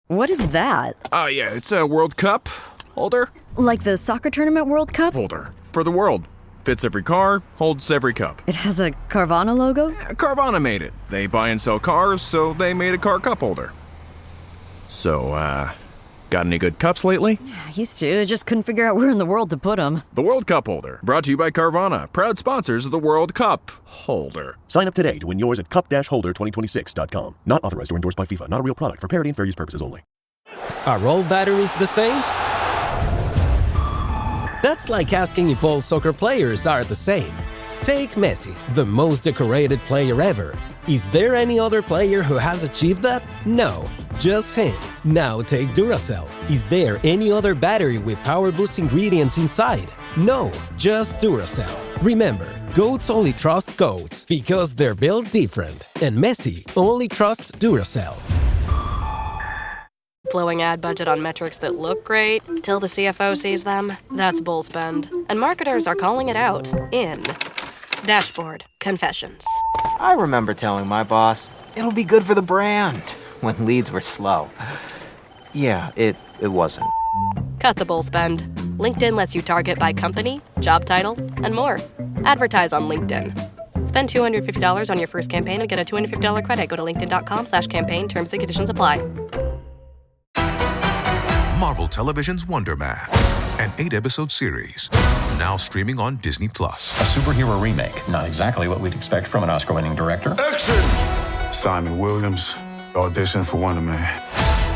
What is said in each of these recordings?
What is that? Yeah, it's a World Cup holder. Like the soccer tournament World Cup? Holder. For the world. Fits every car, holds every cup. It has a Carvana logo? Carvana made it. They buy and sell cars, so they made a car cup holder. So, got any good cups lately? I used to, just couldn't figure out where in the world to put them. The World Cup holder, brought to you by Carvana, proud sponsors of the World Cup holder. Sign up today to win yours at cup-holder2026.com. Not authorized or endorsed by FIFA. Not a real product. For parity and fair use purposes only. Are all batteries the same? That's like asking if all soccer players are the same. Take Messi, the most decorated player ever. Is there any other player who has achieved that? No, just him. Now take Duracell. Is there any other battery with power boost ingredients inside? No, just Duracell. Remember, goats only trust goats because they're built different. And Messi only trusts Duracell. Blowing ad budget on metrics that look great till the CFO sees them. That's bull spend. And marketers are calling it out in Dashboard Confessions. I remember telling my boss, it'll be good for the brand, when leads were slow. Yeah, it wasn't. Cut the bull spend. LinkedIn lets you target by company, job title, and more. Advertise on LinkedIn. Spend $250 on your first campaign and get a $250 credit. Go to linkedin.com/campaign. Terms and conditions apply. Marvel Television's Wonder Man, an 8-episode series, now streaming on Disney+. A superhero remake, not exactly what we'd expect from an Oscar-winning director. Action! Simon Williams, audition for Wonder Man.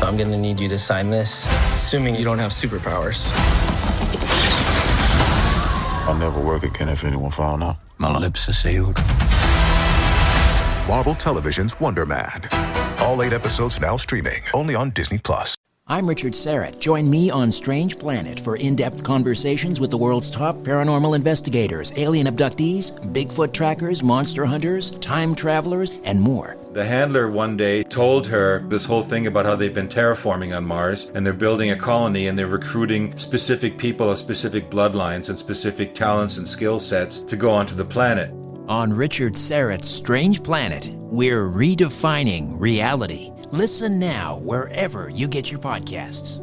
I'm gonna need you to sign this, assuming you don't have superpowers. I'll never work again if anyone found out. My lips are sealed. Marvel Television's Wonder Man. All 8 episodes now streaming, only on Disney+. I'm Richard Serrett. Join me on Strange Planet for in-depth conversations with the world's top paranormal investigators, alien abductees, Bigfoot trackers, monster hunters, time travelers, and more. The handler one day told her this whole thing about how they've been terraforming on Mars and they're building a colony and they're recruiting specific people of specific bloodlines and specific talents and skill sets to go onto the planet. On Richard Serrett's Strange Planet, we're redefining reality. Listen now wherever you get your podcasts.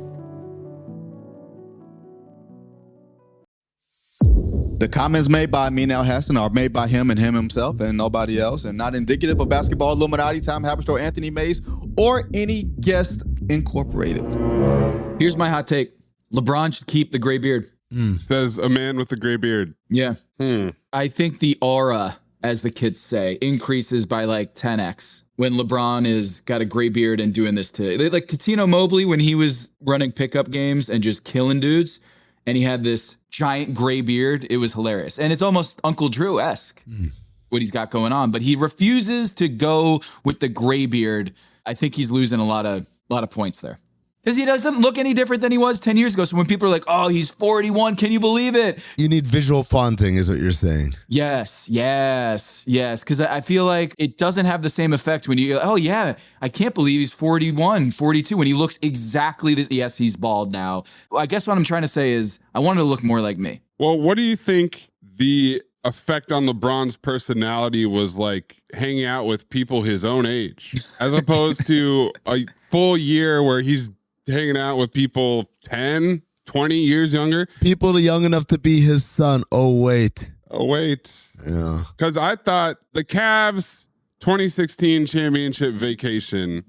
The comments made by Amin Elhassan are made by him and him himself and nobody else, and not indicative of Basketball Illuminati, Tom Haberstroh, Anthony Mays, or any guest incorporated. Here's my hot take. LeBron should keep the gray beard. Says a man with a gray beard. Yeah. I think the aura, as the kids say, increases by like 10x when LeBron is got a gray beard and doing this to like Cuttino Mobley when he was running pickup games and just killing dudes, and he had this giant gray beard. It was hilarious, and it's almost Uncle Drew-esque what he's got going on. But he refuses to go with the gray beard. I think he's losing a lot of points there. Because he doesn't look any different than he was 10 years ago. So when people are like, oh, he's 41, can you believe it? You need visual fonting is what you're saying. Yes. Because I feel like it doesn't have the same effect when you go, oh, yeah, I can't believe he's 41, 42, when he looks exactly this. Yes, he's bald now. I guess what I'm trying to say is I want him to look more like me. Well, what do you think the effect on LeBron's personality was like hanging out with people his own age, as opposed to a full year where he's hanging out with people 10, 20 years younger. People young enough to be his son. Oh, wait. Yeah. Because I thought the Cavs 2016 championship vacation,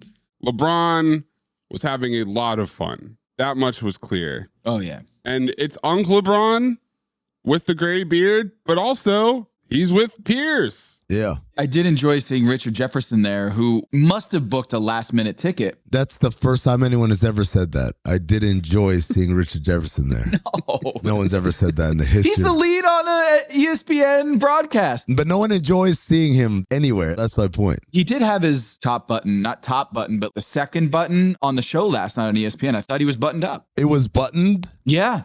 LeBron was having a lot of fun. That much was clear. Oh, yeah. And it's Uncle LeBron with the gray beard, but also he's with Pierce. Yeah. I did enjoy seeing Richard Jefferson there, who must have booked a last-minute ticket. That's the first time anyone has ever said that. I did enjoy seeing Richard Jefferson there. No one's ever said that in the history. He's the lead on an ESPN broadcast. But no one enjoys seeing him anywhere. That's my point. He did have his top button, not top button, but the second button on the show last night on ESPN. I thought he was buttoned up. It was buttoned? Yeah.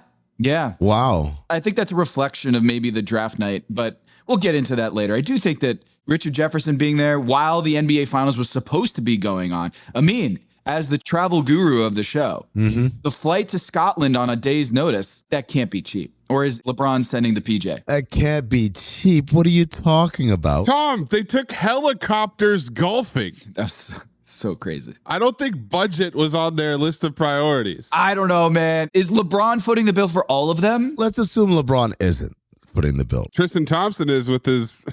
Wow. I think that's a reflection of maybe the draft night, but we'll get into that later. I do think that Richard Jefferson being there while the NBA Finals was supposed to be going on. Amin, as the travel guru of the show, the flight to Scotland on a day's notice, that can't be cheap. Or is LeBron sending the PJ? That can't be cheap. What are you talking about? Tom, they took helicopters golfing. That's So crazy. I don't think budget was on their list of priorities. I don't know, man. Is LeBron footing the bill for all of them? Let's assume LeBron isn't footing the bill. Tristan Thompson is with his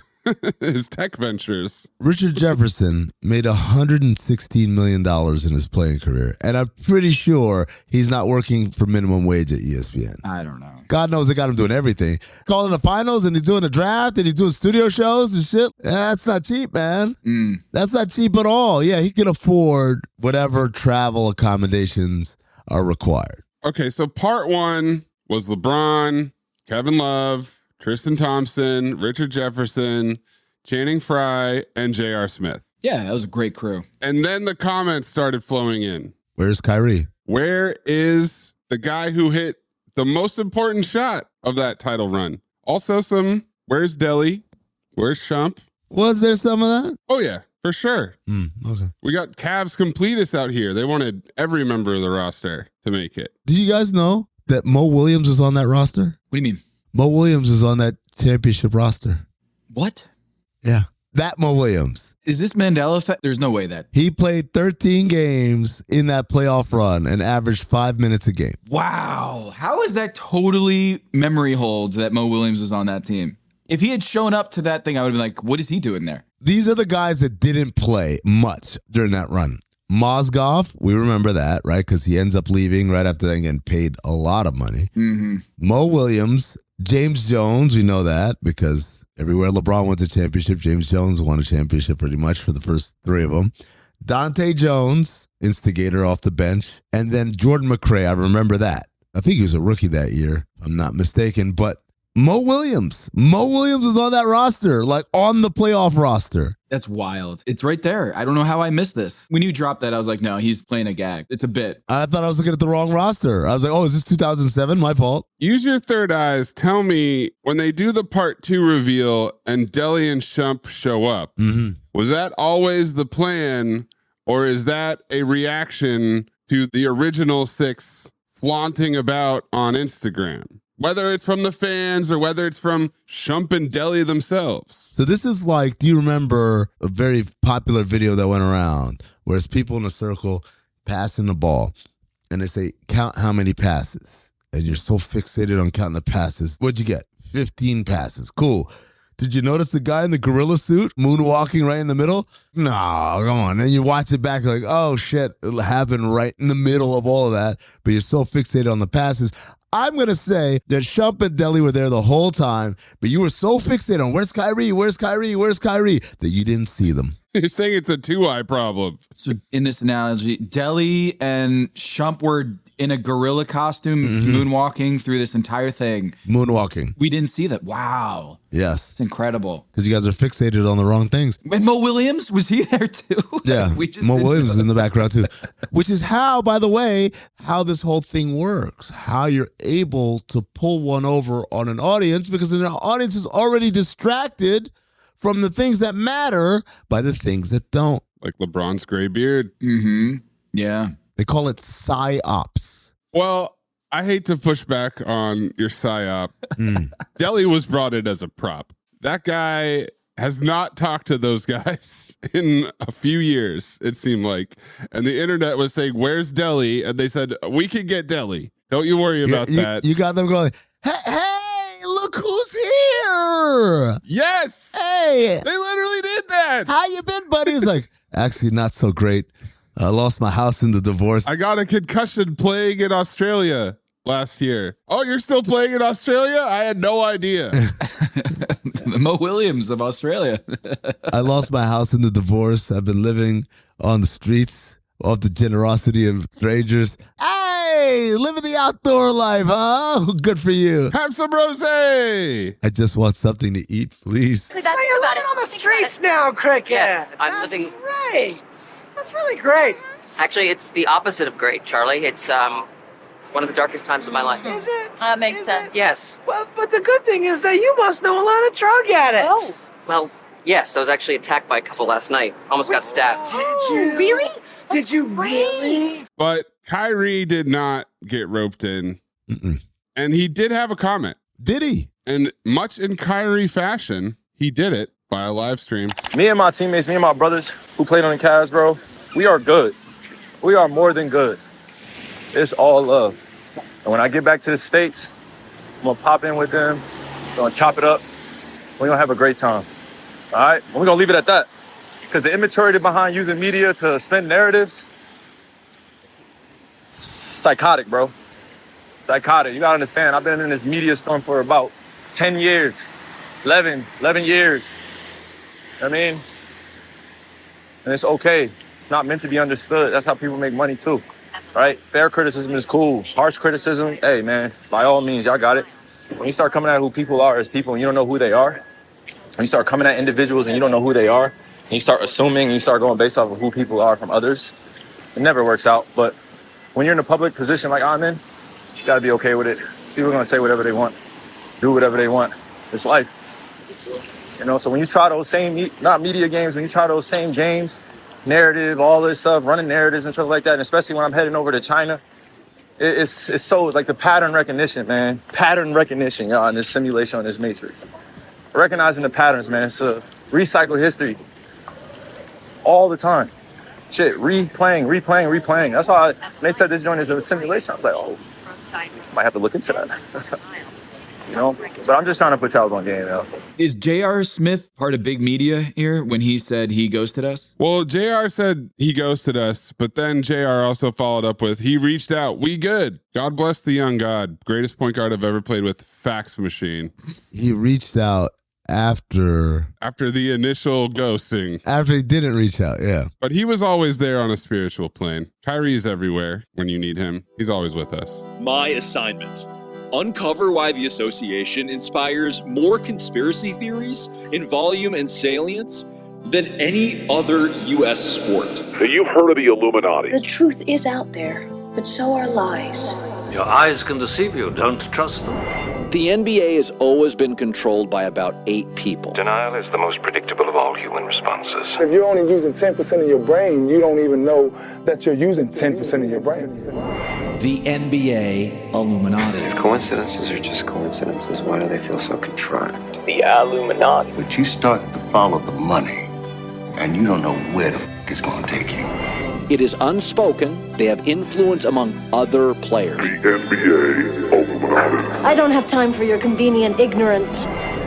his tech ventures. Richard Jefferson made $116 million in his playing career, and I'm pretty sure he's not working for minimum wage at ESPN. I don't know. God knows they got him doing everything. Calling the finals, and he's doing the draft, and he's doing studio shows and shit. That's not cheap, man. That's not cheap at all. Yeah, he can afford whatever travel accommodations are required. Okay, so part one was LeBron, Kevin Love, Tristan Thompson, Richard Jefferson, Channing Frye, and J.R. Smith. Yeah, that was a great crew. And then the comments started flowing in. Where's Kyrie? Where is the guy who hit the most important shot of that title run? Also where's Delhi? Where's Shump? Was there some of that? Oh, yeah, for sure. Okay. We got Cavs completists out here. They wanted every member of the roster to make it. Did you guys know that Mo Williams was on that roster? What do you mean? Mo Williams is on that championship roster. What? Yeah. That Mo Williams. Is this Mandela effect? There's no way that. He played 13 games in that playoff run and averaged 5 minutes a game. Wow. How is that totally memory holds that Mo Williams was on that team? If he had shown up to that thing, I would have been like, what is he doing there? These are the guys that didn't play much during that run. Mozgov, we remember that, right? Because he ends up leaving right after that and getting paid a lot of money. Mo Williams, James Jones, we know that because everywhere LeBron wins a championship, James Jones won a championship pretty much for the first three of them. Dante Jones, instigator off the bench. And then Jordan McRae, I remember that. I think he was a rookie that year, if I'm not mistaken. But Mo Williams is on that roster, like on the playoff roster. That's wild. It's right there. I don't know how I missed this. When you dropped that, I was like, no, he's playing a gag. It's a bit. I thought I was looking at the wrong roster. I was like, oh, is this 2007? My fault. Use your third eyes. Tell me, when they do the part 2 reveal and Delhi and Shump show up, was that always the plan, or is that a reaction to the original 6 flaunting about on Instagram? Whether it's from the fans or whether it's from Shump and Delhi themselves. So this is like, do you remember a very popular video that went around where it's people in a circle passing the ball and they say, count how many passes. And you're so fixated on counting the passes. What'd you get? 15 passes. Cool. Did you notice the guy in the gorilla suit moonwalking right in the middle? No, come on. And you watch it back like, oh shit, it happened right in the middle of all of that. But you're so fixated on the passes. I'm going to say that Shump and Delhi were there the whole time, but you were so fixated on where's Kyrie that you didn't see them. You're saying it's a 2-eye problem. So in this analogy, Delhi and Shump were in a gorilla costume moonwalking through this entire thing. Moonwalking. We didn't see that. Wow. Yes. It's incredible. Because you guys are fixated on the wrong things. And Mo Williams, was he there too? Yeah. Mo Williams is in the background too. Which is how, by the way, how this whole thing works. How you're able to pull one over on an audience because an audience is already distracted from the things that matter by the things that don't. Like LeBron's gray beard. Yeah. They call it psyops. Well, I hate to push back on your psyop. Delhi was brought in as a prop. That guy has not talked to those guys in a few years, it seemed like. And the internet was saying, where's Delhi? And they said, we can get Delhi. Don't you worry about that. You got them going, hey, look who's here. Yes. Hey. They literally did that. How you been, buddy? He's like, actually not so great. I lost my house in the divorce. I got a concussion playing in Australia last year. Oh, you're still playing in Australia? I had no idea. The Mo Williams of Australia. I lost my house in the divorce. I've been living on the streets off the generosity of strangers. Hey, living the outdoor life, huh? Good for you. Have some rosé. I just want something to eat, please. So you're living on the streets now, Cricket. Yes, That's great. That's really great. Actually, it's the opposite of great, Charlie. It's one of the darkest times of my life. Is it? That makes sense. Yes. Well, but the good thing is that you must know a lot of drug addicts. Well, yes, I was actually attacked by a couple last night. Almost got stabbed. Did you really? Did you really? But Kyrie did not get roped in. And he did have a comment. Did he? And much in Kyrie fashion, he did it via live stream. Me and my teammates, me and my brothers who played on the Cavs, bro, We are good. We are more than good. It's all love. And when I get back to the States, I'm gonna pop in with them, we're gonna chop it up, we're gonna have a great time. All right? And we're gonna leave it at that. Because the immaturity behind using media to spin narratives, psychotic, bro. Psychotic. You gotta understand, I've been in this media storm for about 10 years, 11 years. I mean, and it's okay. It's not meant to be understood. That's how people make money too, right? Fair criticism is cool. Harsh criticism, hey man, by all means, y'all got it. When you start coming at who people are as people and you don't know who they are, when you start coming at individuals and you don't know who they are, and you start assuming and you start going based off of who people are from others, it never works out. But when you're in a public position like I'm in, you gotta be okay with it. People are gonna say whatever they want, do whatever they want. It's life. You know, so when you try those same, not media games, when you try those same games, narrative, all this stuff, running narratives and stuff like that, and especially when I'm heading over to China, it's so like the pattern recognition, man. Pattern recognition, y'all, in this simulation, on this matrix. Recognizing the patterns, man. It's a recycled history all the time. Shit, replaying. That's why when they said this joint is a simulation, I was like, oh, I might have to look into that. You know, but I'm just trying to put y'all on game, though. Is J.R. Smith part of big media here when he said he ghosted us? Well, JR said he ghosted us, but then JR also followed up with, he reached out. We good. God bless the young God. Greatest point guard I've ever played with. Fax machine. He reached out after the initial ghosting. After he didn't reach out, yeah. But he was always there on a spiritual plane. Kyrie's everywhere when you need him. He's always with us. My assignment. Uncover why the association inspires more conspiracy theories in volume and salience than any other U.S. sport. You've heard of the Illuminati. The truth is out there, but so are lies. Your eyes can deceive you. Don't trust them. The NBA has always been controlled by about 8 people. Denial is the most predictable of all human responses. If you're only using 10% of your brain, you don't even know that you're using 10% of your brain. The NBA Illuminati. If coincidences are just coincidences, why do they feel so contrived? The Illuminati. But you start to follow the money, and you don't know where the f*** it's going to take you. It is unspoken. They have influence among other players. The NBA Illuminati. I don't have time for your convenient ignorance.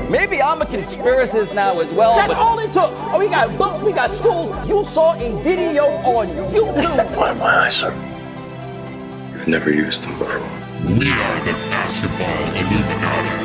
Maybe I'm a conspiracist now as well. That's all it took. Oh, we got books, we got schools. You saw a video on YouTube. Why am I eyes, sir? You've never used them before. We are the basketball Illuminati.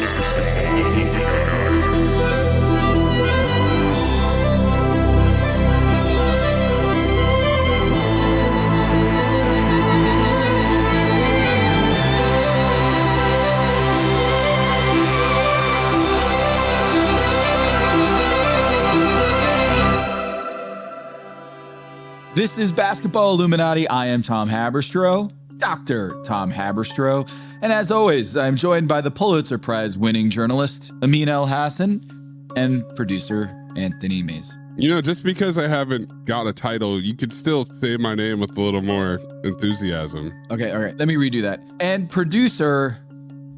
This is Basketball Illuminati. I am Tom Haberstroh, Dr. Tom Haberstroh. And as always, I'm joined by the Pulitzer Prize winning journalist, Amin Elhassan, and producer, Anthony Mays. You know, just because I haven't got a title, you could still say my name with a little more enthusiasm. Okay, all right. Let me redo that. And producer,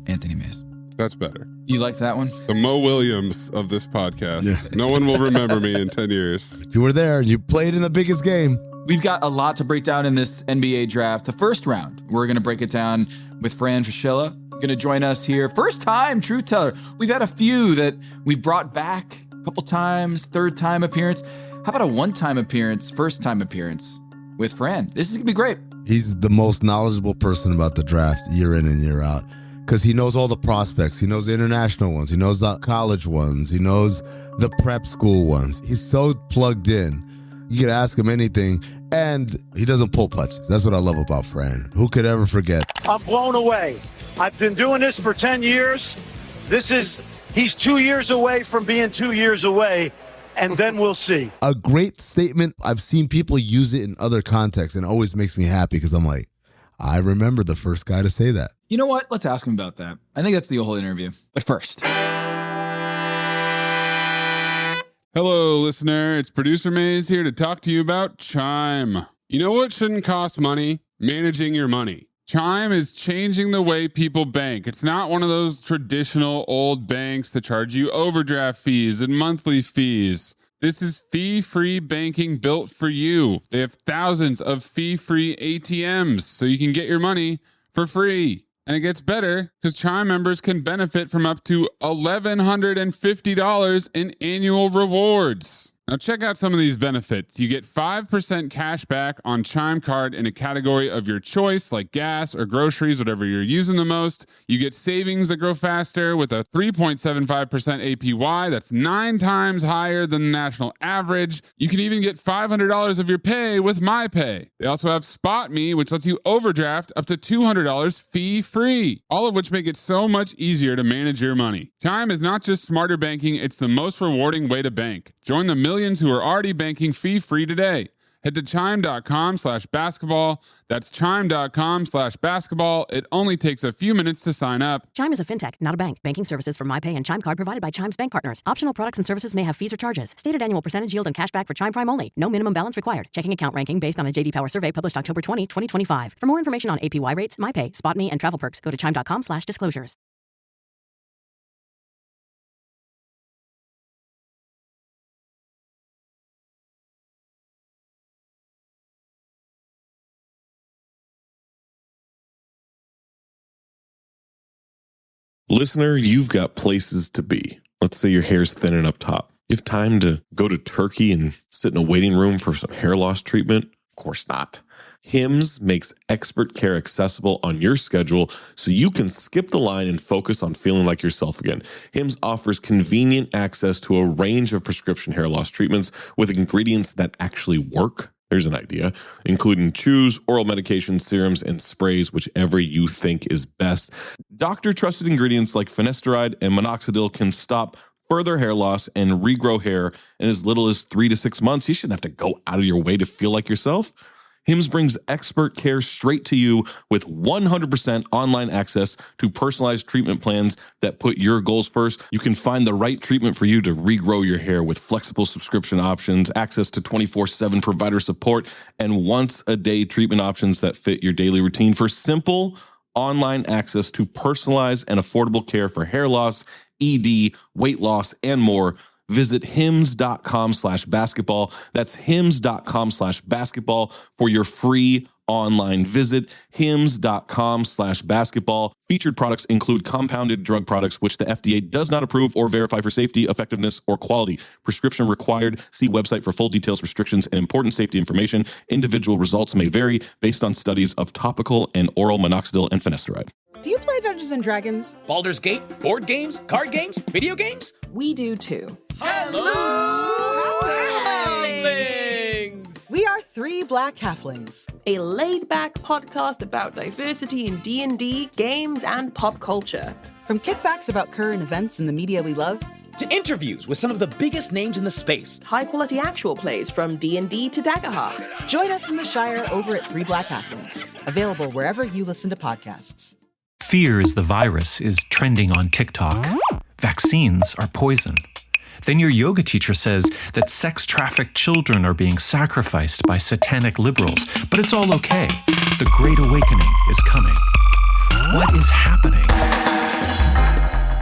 Anthony Mays. That's better. You like that one? The Mo Williams of this podcast. Yeah. No one will remember me in 10 years. You were there. You played in the biggest game. We've got a lot to break down in this NBA draft. The first round, we're going to break it down with Fran Fraschilla. Going to join us here. First time truth teller. We've had a few that we've brought back a couple times, third time appearance. How about a one-time appearance, first time appearance with Fran? This is going to be great. He's the most knowledgeable person about the draft year in and year out. Because he knows all the prospects. He knows the international ones. He knows the college ones. He knows the prep school ones. He's so plugged in. You can ask him anything, and he doesn't pull punches. That's what I love about Fran. Who could ever forget? I'm blown away. I've been doing this for 10 years. He's 2 years away from being 2 years away, and then we'll see. A great statement. I've seen people use it in other contexts, and it always makes me happy because I'm like, I remember the first guy to say that. You know what? Let's ask him about that. I think that's the whole interview. But first. Hello, listener. It's Producer Mays here to talk to you about Chime. You know what shouldn't cost money? Managing your money. Chime is changing the way people bank. It's not one of those traditional old banks that charge you overdraft fees and monthly fees. This is fee-free banking built for you. They have thousands of fee-free ATMs, so you can get your money for free. And it gets better because Chime members can benefit from up to $1,150 in annual rewards. Now check out some of these benefits. You get 5% cash back on Chime Card in a category of your choice, like gas or groceries, whatever you're using the most. You get savings that grow faster with a 3.75% APY. That's 9 times higher than the national average. You can even get $500 of your pay with MyPay. They also have Spot Me, which lets you overdraft up to $200 fee-free, all of which make it so much easier to manage your money. Chime is not just smarter banking, it's the most rewarding way to bank. Join the millions who are already banking fee-free today. Head to chime.com/basketball. That's chime.com/basketball. It only takes a few minutes to sign up. Chime is a fintech, not a bank. Banking services from MyPay and Chime Card provided by Chime's bank partners. Optional products and services may have fees or charges. Stated annual percentage yield and cashback for Chime Prime only. No minimum balance required. Checking account ranking based on a J.D. Power survey published October 20, 2025. For more information on APY rates, MyPay, Spot Me, and travel perks, go to chime.com/disclosures. Listener, you've got places to be. Let's say your hair's thinning up top. You have time to go to Turkey and sit in a waiting room for some hair loss treatment? Of course not. Hims makes expert care accessible on your schedule so you can skip the line and focus on feeling like yourself again. Hims offers convenient access to a range of prescription hair loss treatments with ingredients that actually work. Here's an idea, including chews, oral medications, serums, and sprays, whichever you think is best. Doctor-trusted ingredients like finasteride and minoxidil can stop further hair loss and regrow hair in as little as 3 to 6 months. You shouldn't have to go out of your way to feel like yourself. Hims brings expert care straight to you with 100% online access to personalized treatment plans that put your goals first. You can find the right treatment for you to regrow your hair with flexible subscription options, access to 24/7 provider support, and once-a-day treatment options that fit your daily routine. For simple online access to personalized and affordable care for hair loss, ED, weight loss, and more, visit hims.com/basketball. That's hims.com/basketball for your free online visit. hims.com/basketball. Featured products include compounded drug products, which the FDA does not approve or verify for safety, effectiveness, or quality. Prescription required. See website for full details, restrictions, and important safety information. Individual results may vary based on studies of topical and oral minoxidil and finasteride. Do you play Dungeons & Dragons? Baldur's Gate? Board games? Card games? Video games? We do too. Hello, halflings! We are 3 Black Halflings, a laid-back podcast about diversity in D&D, games, and pop culture. From kickbacks about current events in the media we love, to interviews with some of the biggest names in the space. High-quality actual plays from D&D to Daggerheart. Join us in the Shire over at 3 Black Halflings, available wherever you listen to podcasts. Fear is the virus is trending on TikTok. Vaccines are poison. Then your yoga teacher says that sex-trafficked children are being sacrificed by satanic liberals, but it's all okay. The Great Awakening is coming. What is happening?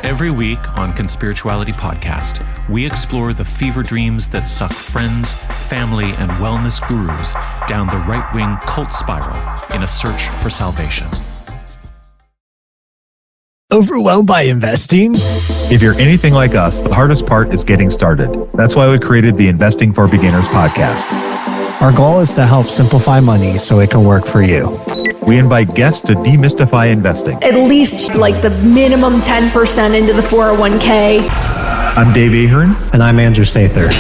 Every week on Conspirituality Podcast, we explore the fever dreams that suck friends, family, and wellness gurus down the right-wing cult spiral in a search for salvation. Overwhelmed by investing? If you're anything like us, the hardest part is getting started. That's why we created the Investing for Beginners podcast. Our goal is to help simplify money so it can work for you. We invite guests to demystify investing. At least like the minimum 10% into the 401k. I'm Dave Ahern. And I'm Andrew Sather.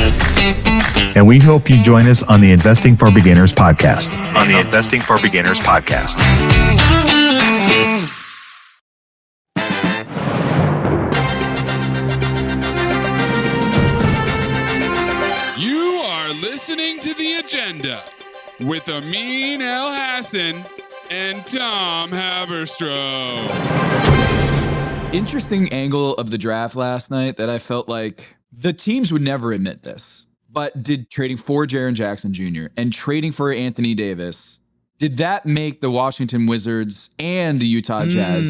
And we hope you join us on the Investing for Beginners podcast. Listening to The Agenda with Amin, Elhassan, and Tom Haberstroh. Interesting angle of the draft last night that I felt like the teams would never admit this, but did trading for Jaren Jackson Jr. and trading for Anthony Davis Did that make the Washington Wizards and the Utah Jazz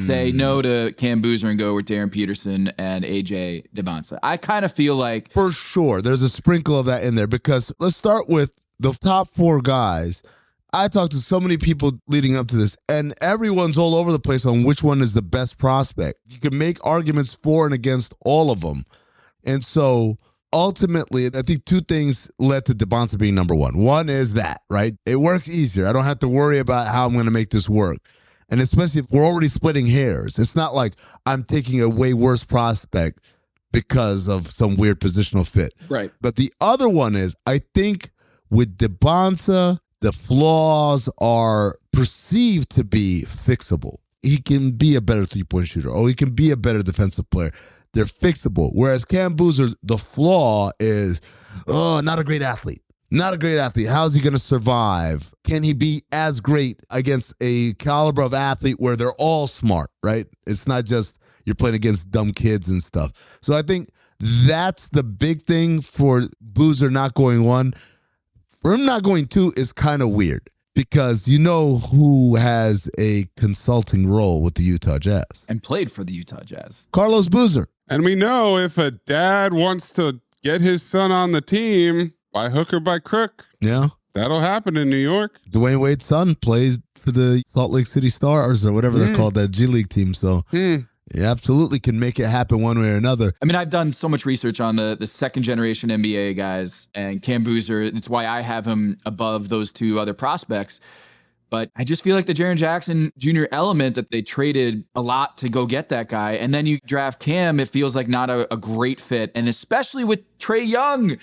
say no to Cam Boozer and go with Darren Peterson and AJ Debonsa? I kind of feel like... For sure, there's a sprinkle of that in there because let's start with the top 4 guys. I talked to so many people leading up to this, and everyone's all over the place on which one is the best prospect. You can make arguments for and against all of them. And so... ultimately, I think 2 things led to Debonsa being number 1. One is that, right? It works easier. I don't have to worry about how I'm going to make this work. And especially if we're already splitting hairs. It's not like I'm taking a way worse prospect because of some weird positional fit. Right. But the other one is, I think with Debonsa, the flaws are perceived to be fixable. He can be a better three-point shooter, or he can be a better defensive player. They're fixable. Whereas Cam Boozer, the flaw is, not a great athlete. Not a great athlete. How is he going to survive? Can he be as great against a caliber of athlete where they're all smart, right? It's not just you're playing against dumb kids and stuff. So I think that's the big thing for Boozer not going 1. For him not going 2 is kind of weird because you know who has a consulting role with the Utah Jazz. And played for the Utah Jazz. Carlos Boozer. And we know if a dad wants to get his son on the team by hook or by crook, yeah, that'll happen in New York. Dwayne Wade's son plays for the Salt Lake City Stars or whatever they're called, that G League team. So you absolutely can make it happen one way or another. I mean, I've done so much research on the second generation NBA guys and Cam Boozer. It's why I have him above those 2 other prospects. But I just feel like the Jaren Jackson Jr. element that they traded a lot to go get that guy. And then you draft Cam, it feels like not a great fit. And especially with Trae Young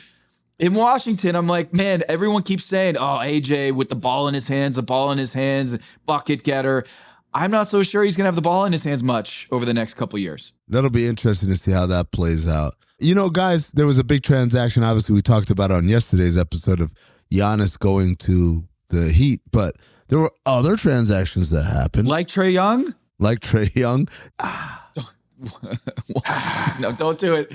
in Washington, I'm like, man, everyone keeps saying, oh, AJ with the ball in his hands, bucket getter. I'm not so sure he's going to have the ball in his hands much over the next couple years. That'll be interesting to see how that plays out. You know, guys, there was a big transaction. Obviously, we talked about on yesterday's episode of Giannis going to the Heat, but there were other transactions that happened. Like Trae Young? Like Trae Young. No, don't do it.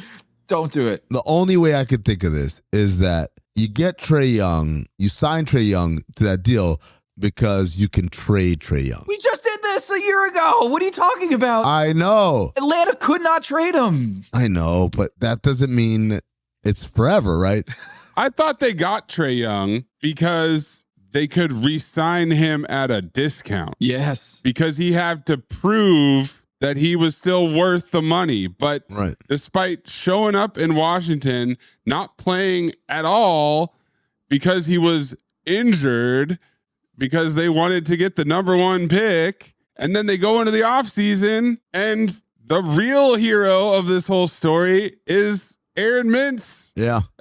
Don't do it. The only way I could think of this is that you get Trae Young, you sign Trae Young to that deal because you can trade Trae Young. We just did this a year ago. What are you talking about? I know. Atlanta could not trade him. I know, but that doesn't mean it's forever, right? I thought they got Trae Young because they could re-sign him at a discount. Yes. Because he had to prove that he was still worth the money. But despite showing up in Washington, not playing at all because he was injured, because they wanted to get the number 1 pick, and then they go into the offseason, and the real hero of this whole story is Aaron Mintz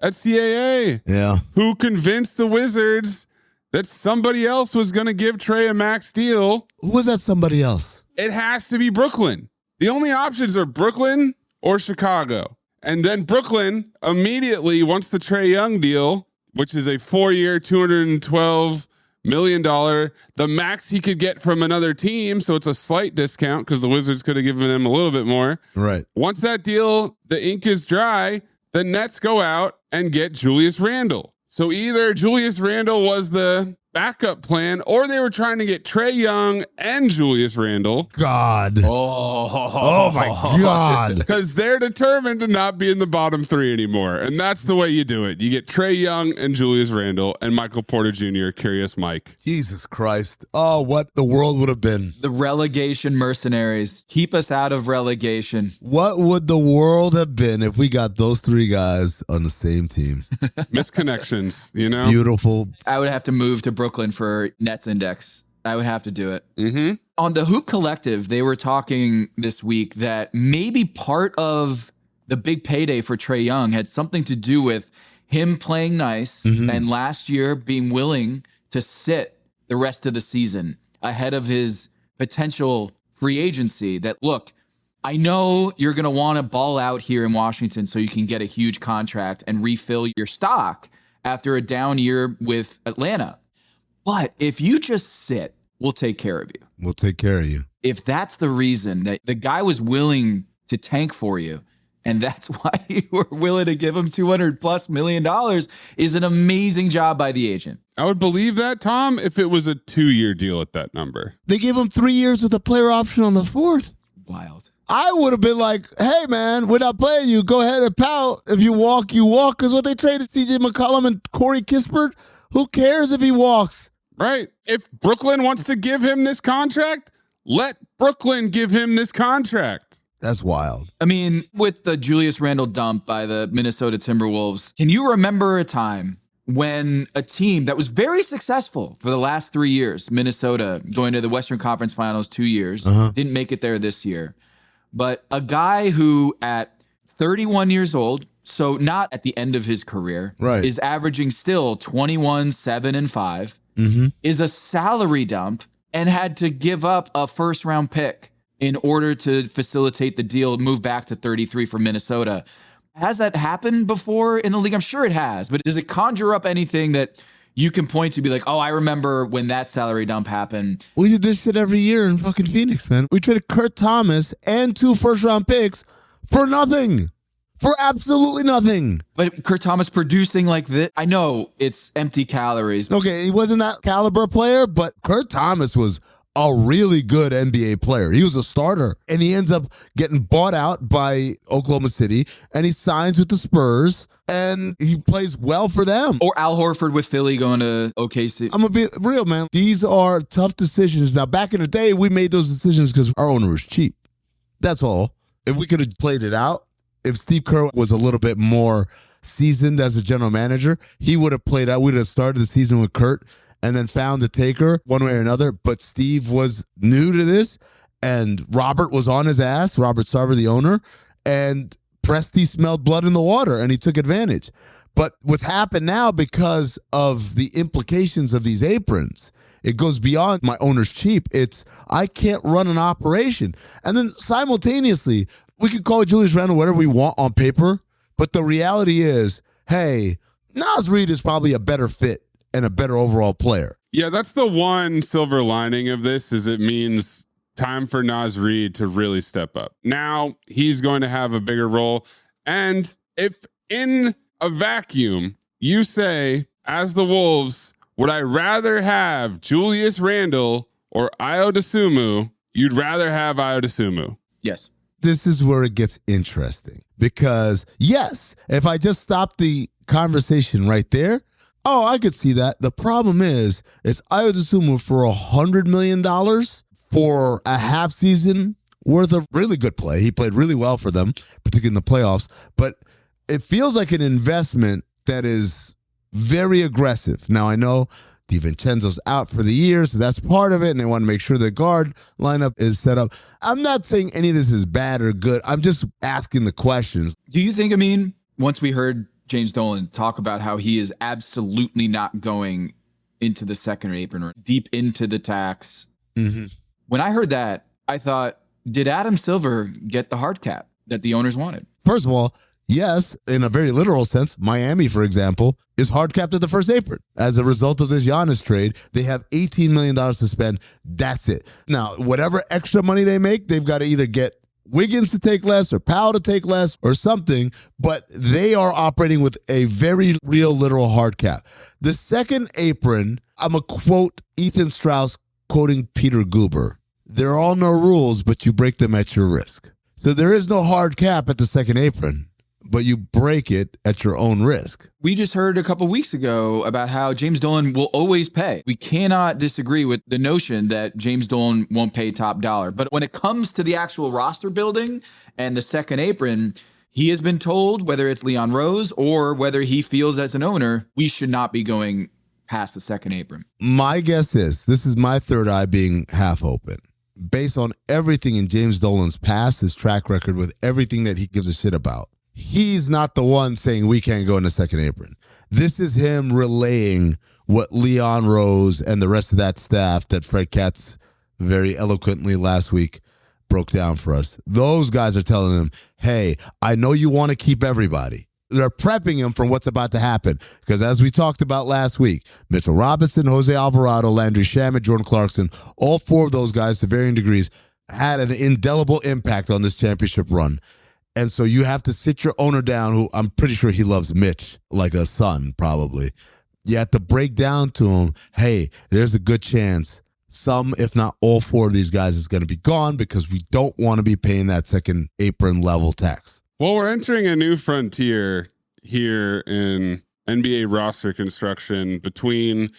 at CAA, who convinced the Wizards that somebody else was going to give Trae a max deal. Who was that somebody else? It has to be Brooklyn. The only options are Brooklyn or Chicago. And then Brooklyn immediately wants the Trae Young deal, which is a 4-year, $212 million, the max he could get from another team. So it's a slight discount because the Wizards could have given him a little bit more. Right. Once that deal, the ink is dry, the Nets go out and get Julius Randle. So either Julius Randle was the backup plan, or they were trying to get Trae Young and Julius Randle. God. Oh my God. Because they're determined to not be in the bottom 3 anymore. And that's the way you do it. You get Trae Young and Julius Randle and Michael Porter Jr., Curious Mike. Jesus Christ. Oh, what the world would have been. The relegation mercenaries. Keep us out of relegation. What would the world have been if we got those 3 guys on the same team? Misconnections, you know? Beautiful. I would have to move to Brooklyn for Nets Index. I would have to do it. On the Hoop Collective, they were talking this week that maybe part of the big payday for Trae Young had something to do with him playing nice and last year being willing to sit the rest of the season ahead of his potential free agency. That, look, I know you're going to want to ball out here in Washington so you can get a huge contract and refill your stock after a down year with Atlanta. But if you just sit, we'll take care of you. We'll take care of you. If that's the reason that the guy was willing to tank for you, And that's why you were willing to give him $200+ million is an amazing job by the agent. I would believe that, Tom, if it was a 2-year deal at that number. They gave him 3 years with a player option on the 4th. Wild. I would have been like, hey, man, we're not playing you. Go ahead and pout. If you walk, you walk. Because what they traded CJ McCollum and Corey Kispert, who cares if he walks? Right. If Brooklyn wants to give him this contract, let Brooklyn give him this contract. That's wild. I mean, with the Julius Randle dump by the Minnesota Timberwolves, can you remember a time when a team that was very successful for the last 3 years, Minnesota going to the Western Conference Finals 2 years, didn't make it there this year, but a guy who at 31 years old, so not at the end of his career, right, is averaging still 21, 7, and 5, is a salary dump and had to give up a first-round pick in order to facilitate the deal, move back to 33 for Minnesota. Has that happened before in the league? I'm sure it has, but does it conjure up anything that you can point to be like, oh, I remember when that salary dump happened? We did this shit every year in fucking Phoenix, man. We traded Kurt Thomas and 2 first-round picks for nothing. For absolutely nothing. But Kurt Thomas producing like this, I know it's empty calories. Okay, he wasn't that caliber player, but Kurt Thomas was a really good NBA player. He was a starter, and he ends up getting bought out by Oklahoma City, and he signs with the Spurs, and he plays well for them. Or Al Horford with Philly going to OKC. I'm going to be real, man. These are tough decisions. Now, back in the day, we made those decisions because our owner was cheap. That's all. If we could have played it out, if Steve Kerr was a little bit more seasoned as a general manager, he would have played out. We'd have started the season with Kurt and then found the taker one way or another. But Steve was new to this, and Robert was on his ass, Robert Sarver, the owner, and Presti smelled blood in the water, and he took advantage. But what's happened now, because of the implications of these aprons, it goes beyond my owner's cheap. It's, I can't run an operation. And then simultaneously, we could call Julius Randle whatever we want on paper, but the reality is, hey, Naz Reid is probably a better fit and a better overall player. Yeah, that's the one silver lining of this, is it means time for Naz Reid to really step up. Now he's going to have a bigger role. And if in a vacuum you say, as the Wolves, would I rather have Julius Randle or Ayo Dosunmu, you'd rather have Ayo Dosunmu. Yes. This is where it gets interesting, because yes, if I just stop the conversation right there, oh, I could see that. The problem is, it's Ayo Dosunmu for $100 million for a half season worth of really good play. He played really well for them, particularly in the playoffs, but it feels like an investment that is very aggressive. Now, I know DiVincenzo's out for the year, so that's part of it, and they want to make sure the guard lineup is set up. I'm not saying any of this is bad or good. I'm just asking the questions. Do you think, Amin, once we heard James Dolan talk about how he is absolutely not going into the second apron or deep into the tax, when I heard that, I thought, did Adam Silver get the hard cap that the owners wanted? First of all, yes, in a very literal sense, Miami, for example, is hard capped at the first apron. As a result of this Giannis trade, they have $18 million to spend. That's it. Now, whatever extra money they make, they've got to either get Wiggins to take less or Powell to take less or something, but they are operating with a very real, literal hard cap. The second apron, I'm going to quote Ethan Strauss quoting Peter Guber. There are no rules, but you break them at your risk. So there is no hard cap at the second apron, but you break it at your own risk. We just heard a couple weeks ago about how James Dolan will always pay. We cannot disagree with the notion that James Dolan won't pay top dollar. But when it comes to the actual roster building and the second apron, he has been told, whether it's Leon Rose or whether he feels as an owner, we should not be going past the second apron. My guess is, this is my third eye being half open. Based on everything in James Dolan's past, his track record with everything that he gives a shit about, he's not the one saying we can't go in the second apron. This is him relaying what Leon Rose and the rest of that staff that Fred Katz very eloquently last week broke down for us. Those guys are telling him, hey, I know you want to keep everybody. They're prepping him for what's about to happen. Because as we talked about last week, Mitchell Robinson, Jose Alvarado, Landry Shamet, Jordan Clarkson, all four of those guys to varying degrees had an indelible impact on this championship run. And so you have to sit your owner down, who I'm pretty sure he loves Mitch like a son, probably. You have to break down to him, hey, there's a good chance some, if not all 4 of these guys is going to be gone because we don't want to be paying that second apron level tax. Well, we're entering a new frontier here in NBA roster construction between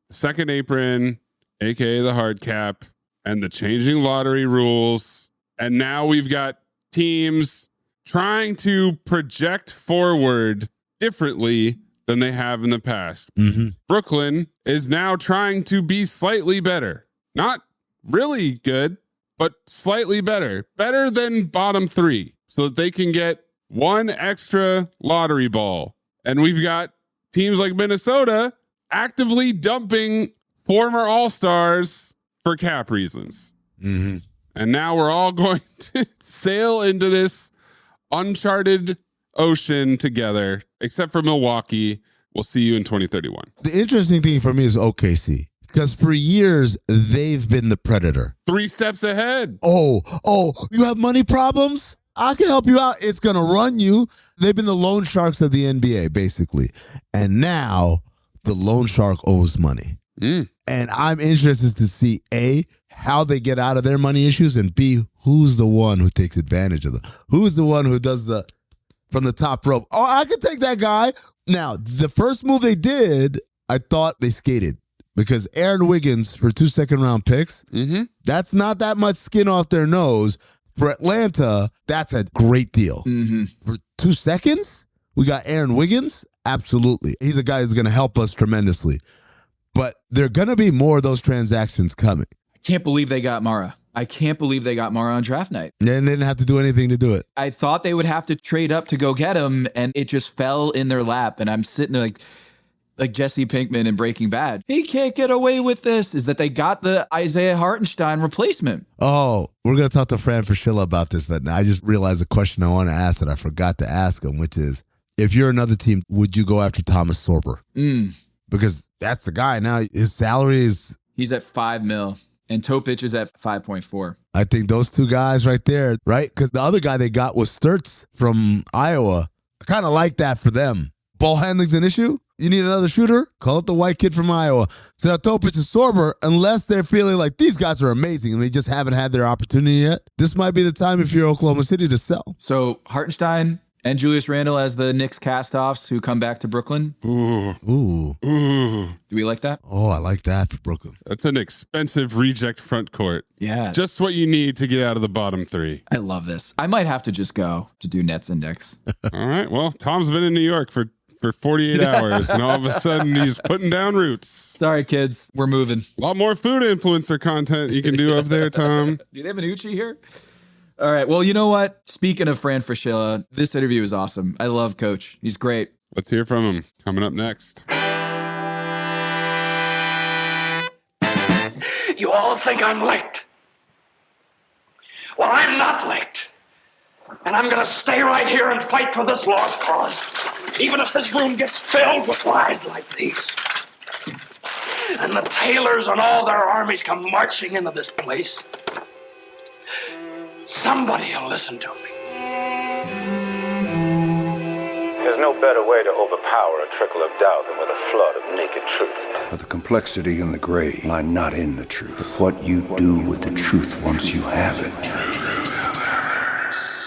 the second apron, aka the hard cap, and the changing lottery rules. And now we've got teams trying to project forward differently than they have in the past. Mm-hmm. Brooklyn is now trying to be slightly better. Not really good, but slightly better. Better than bottom 3 so that they can get 1 extra lottery ball. And we've got teams like Minnesota actively dumping former All-Stars for cap reasons. Mm-hmm. And now we're all going to sail into this uncharted ocean together, except for Milwaukee. We'll see you in 2031. The interesting thing for me is OKC, because for years they've been the predator. 3 steps ahead. Oh, you have money problems? I can help you out. It's going to run you. They've been the loan sharks of the NBA, basically. And now the loan shark owes money. And I'm interested to see, A, how they get out of their money issues, and B, who's the one who takes advantage of them? Who's the one who does the from the top rope? Oh, I can take that guy. Now, the first move they did, I thought they skated. Because Aaron Wiggins for 2 second-round picks, that's not that much skin off their nose. For Atlanta, that's a great deal. For 2 seconds, we got Aaron Wiggins. Absolutely. He's a guy who's going to help us tremendously. But there are going to be more of those transactions coming. I can't believe they got Mara. I can't believe they got Mara on draft night. And they didn't have to do anything to do it. I thought they would have to trade up to go get him, and it just fell in their lap. And I'm sitting there like Jesse Pinkman in Breaking Bad. He can't get away with this. Is that they got the Isaiah Hartenstein replacement. Oh, we're going to talk to Fran Fraschilla about this, but I just realized a question I want to ask that I forgot to ask him, which is, if you're another team, would you go after Thomas Sorber? Because that's the guy now. His salary is... He's at $5 million, and Topic is at 5.4. I think those 2 guys right there, right? Because the other guy they got was Sturtz from Iowa. I kind of like that for them. Ball handling's an issue? You need another shooter? Call it the white kid from Iowa. So now Topic and Sorber, unless they're feeling like these guys are amazing and they just haven't had their opportunity yet, this might be the time if you're Oklahoma City to sell. So Hartenstein and Julius Randle as the Knicks castoffs who come back to Brooklyn. Ooh. Do we like that? Oh, I like that for Brooklyn. That's an expensive reject front court. Yeah. Just what you need to get out of the bottom 3. I love this. I might have to just go to do Nets Index. All right. Well, Tom's been in New York for 48 hours, and all of a sudden he's putting down roots. Sorry, kids. We're moving. A lot more food influencer content you can do up there, Tom. Do they have an Uchi here? All right. Well, you know what? Speaking of Fran Fraschilla, this interview is awesome. I love Coach. He's great. Let's hear from him. Coming up next. You all think I'm late. Well, I'm not late. And I'm going to stay right here and fight for this lost cause. Even if this room gets filled with lies like these. And the Taylors and all their armies come marching into this place. Somebody will listen to me. There's no better way to overpower a trickle of doubt than with a flood of naked truth. But the complexity and the gray lie not in the truth, but what you do with the truth once you have it.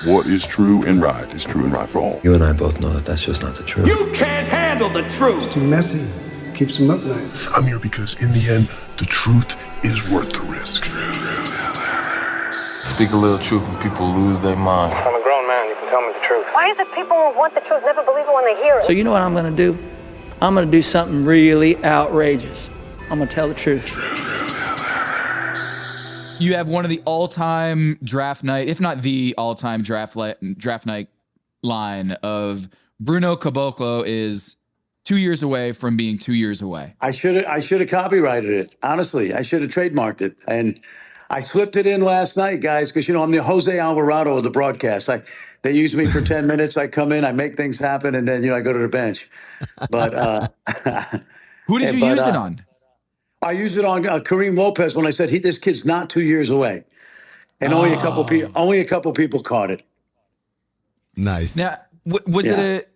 What is true and right is true and right for all. You and I both know that that's just not the truth. You can't handle the truth. Too messy. Keeps them up nights. I'm here because in the end, the truth is worth the risk. Speak a little truth and people lose their minds. I'm a grown man. You can tell me the truth. Why is it people who want the truth never believe it when they hear it? So you know what I'm going to do? I'm going to do something really outrageous. I'm going to tell the truth. You have one of the all-time draft night, if not the all-time draft night line of Bruno Caboclo is 2 years away from being 2 years away. I should have copyrighted it. Honestly, I should have trademarked it. And I slipped it in last night, guys, because, I'm the Jose Alvarado of the broadcast. They use me for 10 minutes. I come in, I make things happen, and then, I go to the bench. But who did you use it on? I used it on Kareem Lopez when I said this kid's not 2 years away, and only a couple people caught it. Nice. Now, was it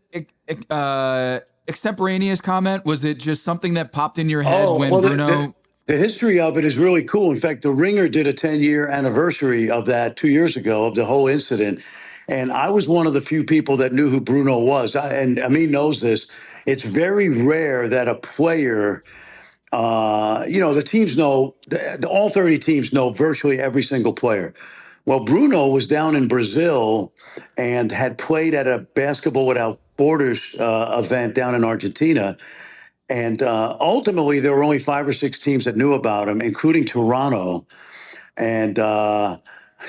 a extemporaneous comment? Was it just something that popped in your head when Bruno? The history of it is really cool. In fact, The Ringer did a 10-year anniversary of that 2 years ago, of the whole incident. And I was one of the few people that knew who Bruno was. And Amin knows this. It's very rare that a player, the teams know, all 30 teams know virtually every single player. Well, Bruno was down in Brazil and had played at a Basketball Without Borders event down in Argentina. And ultimately, there were only 5 or 6 teams that knew about him, including Toronto. And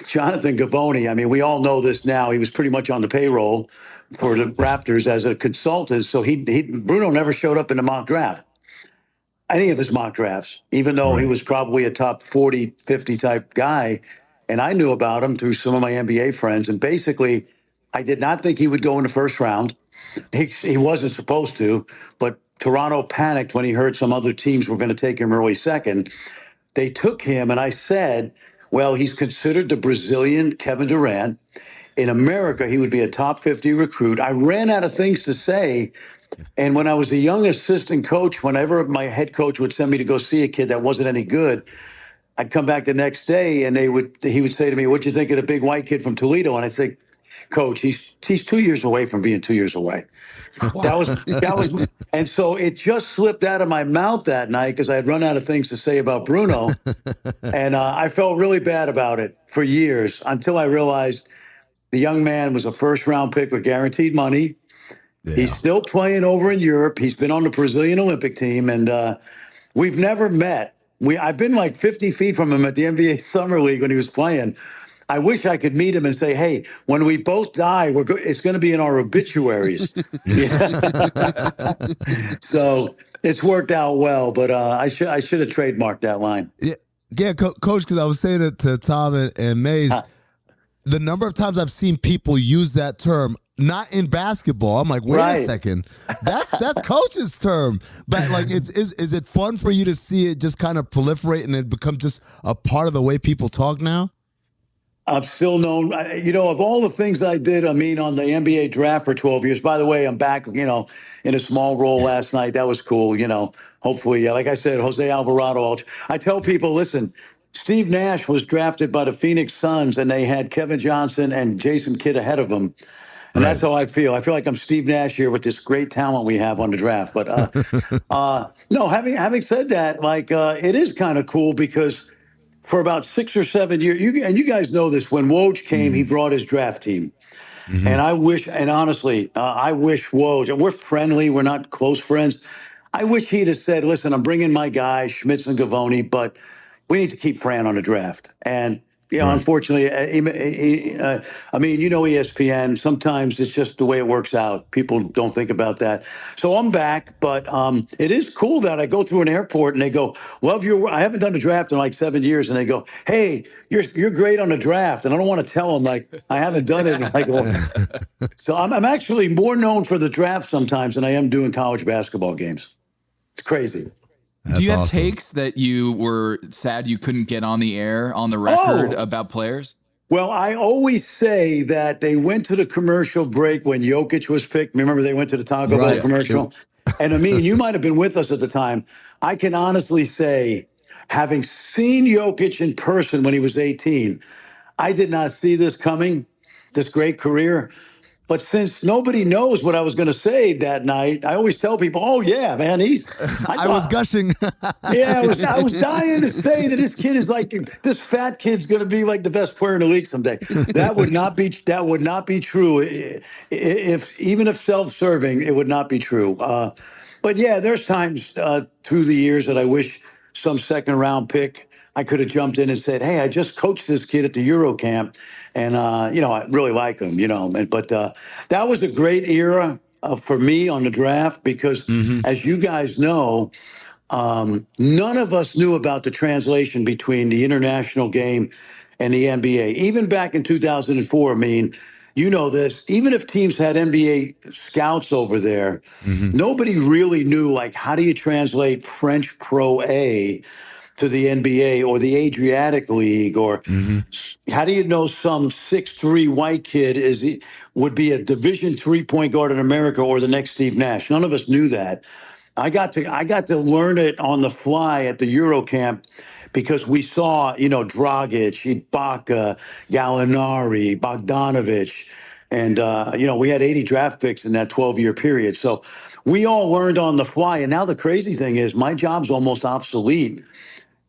Jonathan Givony, I mean, we all know this now. He was pretty much on the payroll for the Raptors as a consultant. So Bruno never showed up in the mock draft, any of his mock drafts, even though he was probably a top 40, 50 type guy. And I knew about him through some of my NBA friends. And basically, I did not think he would go in the first round. He wasn't supposed to, but Toronto panicked when he heard some other teams were going to take him early second. They took him, and I said, well, he's considered the Brazilian Kevin Durant. In America, he would be a top 50 recruit. I ran out of things to say. And when I was a young assistant coach, whenever my head coach would send me to go see a kid that wasn't any good, I'd come back the next day and he would say to me, what'd you think of the big white kid from Toledo? And I'd say, Coach, he's 2 years away from being 2 years away. That was, and so it just slipped out of my mouth that night because I had run out of things to say about Bruno. And I felt really bad about it for years until I realized the young man was a first-round pick with guaranteed money. Yeah. He's still playing over in Europe. He's been on the Brazilian Olympic team, and we've never met. I've been like 50 feet from him at the NBA Summer League when he was playing. I wish I could meet him and say, hey, when we both die, it's going to be in our obituaries. So it's worked out well, but I should have trademarked that line. Yeah, Coach, because I was saying it to Tom and Maze, the number of times I've seen people use that term, not in basketball. I'm like, wait a second, that's Coach's term. But like, is it fun for you to see it just kind of proliferate and it become just a part of the way people talk now? I'm still known, of all the things I did, on the NBA draft for 12 years. By the way, I'm back, in a small role last night. That was cool, hopefully. Like I said, Jose Alvarado. I tell people, listen, Steve Nash was drafted by the Phoenix Suns, and they had Kevin Johnson and Jason Kidd ahead of him. And that's how I feel. I feel like I'm Steve Nash here with this great talent we have on the draft. But no, having said that, it is kind of cool because for about 6 or 7 years, you guys know this, when Woj came, he brought his draft team. Mm-hmm. And I wish Woj, we're friendly, we're not close friends. I wish he'd have said, listen, I'm bringing my guys, Schmitz and Givony, but we need to keep Fran on the draft. And unfortunately, ESPN, sometimes it's just the way it works out. People don't think about that. So I'm back, but it is cool that I go through an airport and they go, love your work. I haven't done a draft in like 7 years. And they go, hey, you're great on the draft. And I don't want to tell them like I haven't done it. So I'm actually more known for the draft sometimes than I am doing college basketball games. It's crazy. Do you have takes that you were sad you couldn't get on the air, on the record about players? Well, I always say that they went to the commercial break when Jokic was picked. Remember, they went to the Taco Bell commercial? And Amin, you might have been with us at the time. I can honestly say, having seen Jokic in person when he was 18, I did not see this coming, this great career. But since nobody knows what I was going to say that night, I always tell people, oh, yeah, man, I was gushing. I was dying to say that this kid is like, this fat kid's going to be like the best player in the league someday. That would not be true. Even if self-serving, it would not be true. But yeah, there's times through the years that I wish some second-round pick I could have jumped in and said, hey, I just coached this kid at the Euro camp, and, I really like him, But that was a great era for me on the draft because, as you guys know, none of us knew about the translation between the international game and the NBA. Even back in 2004, you know this, even if teams had NBA scouts over there, nobody really knew, how do you translate French Pro A to the NBA or the Adriatic League? Or how do you know some 6'3" white kid would be a Division III point guard in America or the next Steve Nash? None of us knew that. I got to learn it on the fly at the Eurocamp because we saw, Dragic, Ibaka, Gallinari, Bogdanovich, and, we had 80 draft picks in that 12-year period. So we all learned on the fly. And now the crazy thing is my job's almost obsolete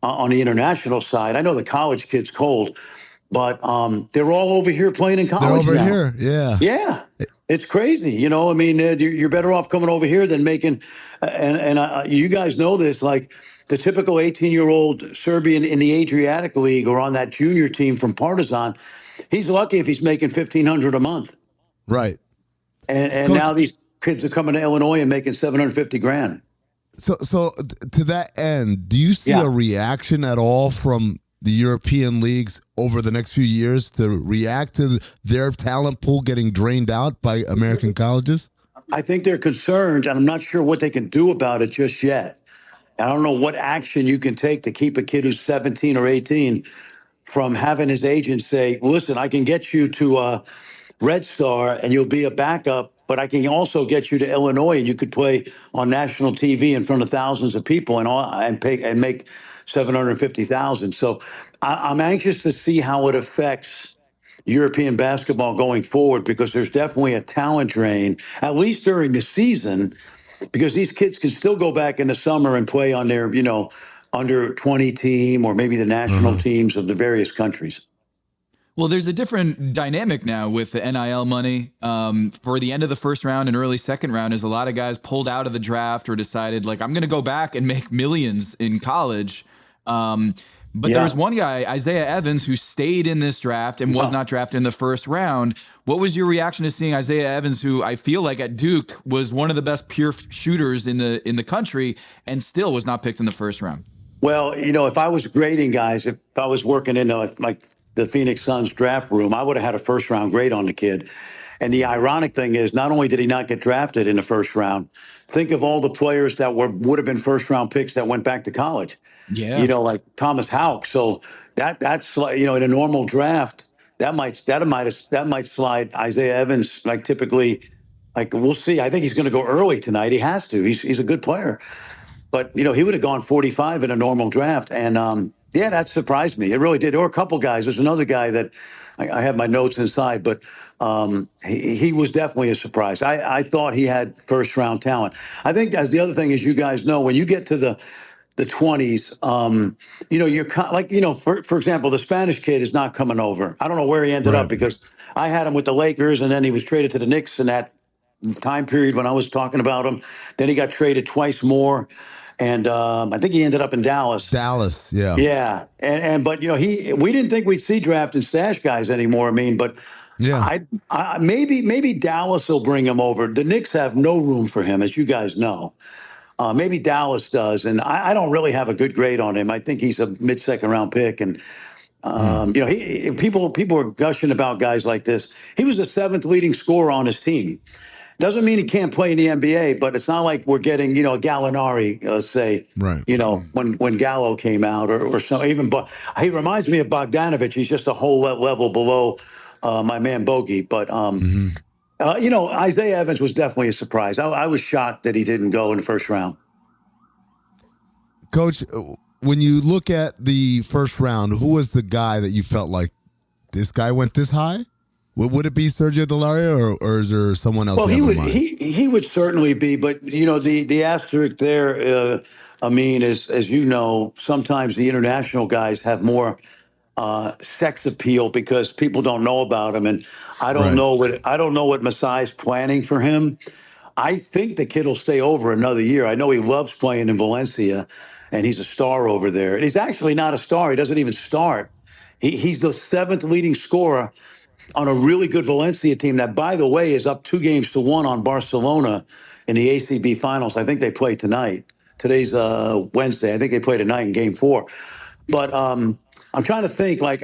on the international side. I know the college kid's cold, but they're all over here playing in college They're over now. here, yeah. Yeah. It's crazy, you're better off coming over here than making, and you guys know this, like the typical 18-year-old Serbian in the Adriatic League or on that junior team from Partizan, he's lucky if he's making $1,500 a month. Right. And now these kids are coming to Illinois and making $750,000. So to that end, do you see a reaction at all from the European leagues over the next few years to react to their talent pool getting drained out by American colleges? I think they're concerned, and I'm not sure what they can do about it just yet. I don't know what action you can take to keep a kid who's 17 or 18 from having his agent say, listen, I can get you to Red Star and you'll be a backup, but I can also get you to Illinois and you could play on national TV in front of thousands of people and make $750,000. So I'm anxious to see how it affects European basketball going forward, because there's definitely a talent drain, at least during the season, because these kids can still go back in the summer and play on their, under 20 team or maybe the national teams of the various countries. Well, there's a different dynamic now with the NIL money. For the end of the first round and early second round, is a lot of guys pulled out of the draft or decided, like, I'm going to go back and make millions in college. But there was one guy, Isaiah Evans, who stayed in this draft and was not drafted in the first round. What was your reaction to seeing Isaiah Evans, who I feel like at Duke was one of the best pure shooters in the country, and still was not picked in the first round? Well, if I was grading guys, if I was working in like the Phoenix Suns draft room, I would have had a first round grade on the kid. And the ironic thing is, not only did he not get drafted in the first round, think of all the players that would have been first round picks that went back to college. Yeah. Like Thomas Houck. So that's in a normal draft, that might slide Isaiah Evans, like typically, like we'll see. I think he's going to go early tonight. He has to. He's a good player. But, he would have gone 45 in a normal draft. And, that surprised me. It really did. There were a couple guys. There's another guy that I have my notes inside, but he was definitely a surprise. I thought he had first-round talent. I think as the other thing is, you guys know, when you get to the 20s, you're for example, the Spanish kid is not coming over. I don't know where he ended up, because I had him with the Lakers, and then he was traded to the Knicks in that time period when I was talking about him. Then he got traded twice more. And I think he ended up in Dallas. Dallas, yeah. Yeah. But we didn't think we'd see draft and stash guys anymore. But yeah, maybe Dallas will bring him over. The Knicks have no room for him, as you guys know. Maybe Dallas does, and I don't really have a good grade on him. I think he's a mid-second round pick, and people are gushing about guys like this. He was the 7th leading scorer on his team. Doesn't mean he can't play in the NBA, but it's not like we're getting, a Gallinari, say, when Gallo came out or so. But he reminds me of Bogdanovich. He's just a whole level below my man Bogey. But, Isaiah Evans was definitely a surprise. I was shocked that he didn't go in the first round. Coach, when you look at the first round, who was the guy that you felt like this guy went this high? Would it be Sergio Delaria or is there someone else? Well, he would certainly be, but the asterisk there, Amin, is, as you know, sometimes the international guys have more sex appeal because people don't know about him, and I don't know what Masai's planning for him. I think the kid will stay over another year. I know he loves playing in Valencia, and he's a star over there. And he's actually not a star. He doesn't even start. He's the 7th leading scorer on a really good Valencia team that, by the way, is up 2-1 on Barcelona in the ACB finals. I think they play tonight. Today's Wednesday. I think they play tonight in Game 4. But I'm trying to think, like,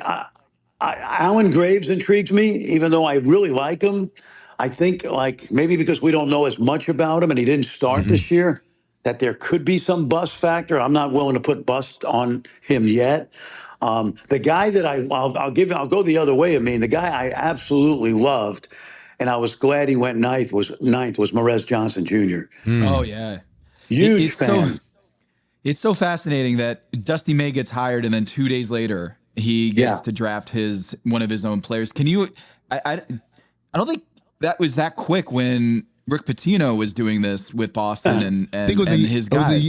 Alan Graves intrigues me, even though I really like him. I think, like, maybe because we don't know as much about him and he didn't start this year, that there could be some bust factor. I'm not willing to put bust on him yet. The guy that I'll go the other way. I mean, the guy I absolutely loved, and I was glad he went ninth was Morez Johnson Jr. Oh yeah, huge fan. It's so fascinating that Dusty May gets hired, and then 2 days later he gets to draft one of his own players. Can you? I don't think that was that quick when Rick Pitino was doing this with Boston and his guy.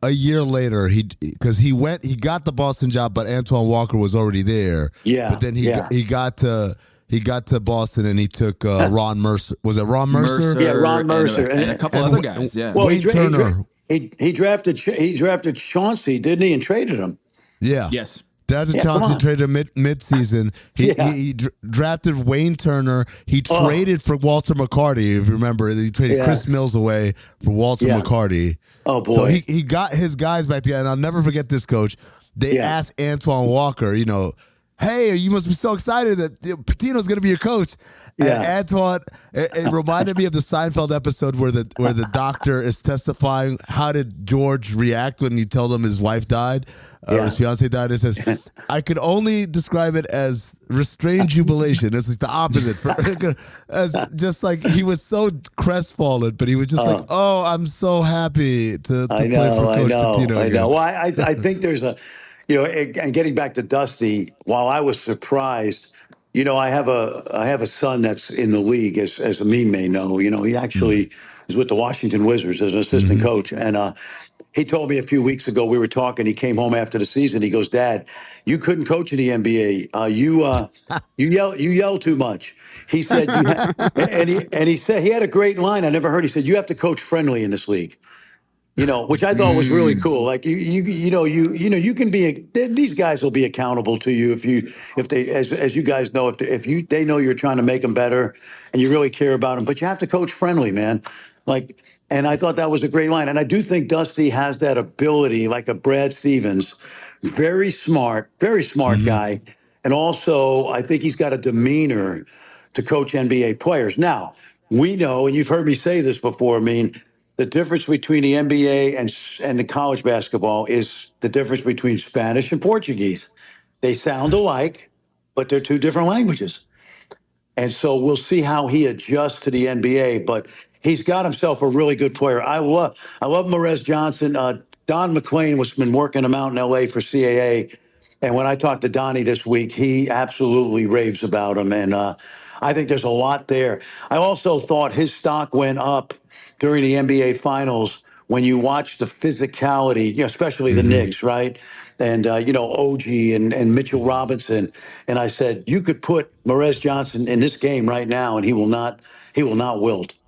A year later, he got the Boston job, but Antoine Walker was already there. Yeah, but then he got to Boston and he took Ron Mercer. Was it Ron Mercer? Yeah, Ron Mercer and a couple other guys. Yeah. Well, Wayne Turner. He drafted Chauncey, didn't he, and traded him? Yeah. Yes. Drafted Chauncey, traded mid-season. He drafted Wayne Turner. He traded for Walter McCarty, if you remember. He traded Chris Mills away for Walter McCarty. Oh, boy. So he got his guys back there, and I'll never forget this, Coach. They asked Antoine Walker, hey, you must be so excited that Pitino's going to be your coach. Yeah. And Antoine, it reminded me of the Seinfeld episode where the doctor is testifying. How did George react when you told him his wife died, or his fiance died? It says, I could only describe it as restrained jubilation. It's like the opposite. Just like he was so crestfallen, but he was just like, oh, I'm so happy to play for Coach Pitino. I know. Well, I think there's and getting back to Dusty, while I was surprised, I have a son that's in the league, as Amin may know. He actually is with the Washington Wizards as an assistant coach, and he told me a few weeks ago, we were talking. He came home after the season. He goes, "Dad, you couldn't coach in the NBA. You yell too much." He said, he said he had a great line I never heard. He said, "You have to coach friendly in this league." Which I thought was really cool. Like you can be these guys will be accountable to you if they as you guys know if they know you're trying to make them better and you really care about them. But you have to coach friendly, man. And I thought that was a great line. And I do think Dusty has that ability, like a Brad Stevens, very smart guy. And also, I think he's got a demeanor to coach NBA players. Now, we know, and you've heard me say this before, the difference between the NBA and the college basketball is the difference between Spanish and Portuguese. They sound alike, but they're two different languages. And so we'll see how he adjusts to the NBA, but he's got himself a really good player. I love Morez Johnson. Don McClain has been working him out in LA for CAA. And when I talked to Donnie this week, he absolutely raves about him. And I think there's a lot there. I also thought his stock went up during the NBA Finals when you watch the physicality, especially the Knicks, right? And, OG and Mitchell Robinson. And I said, you could put Morez Johnson in this game right now, and he will not wilt.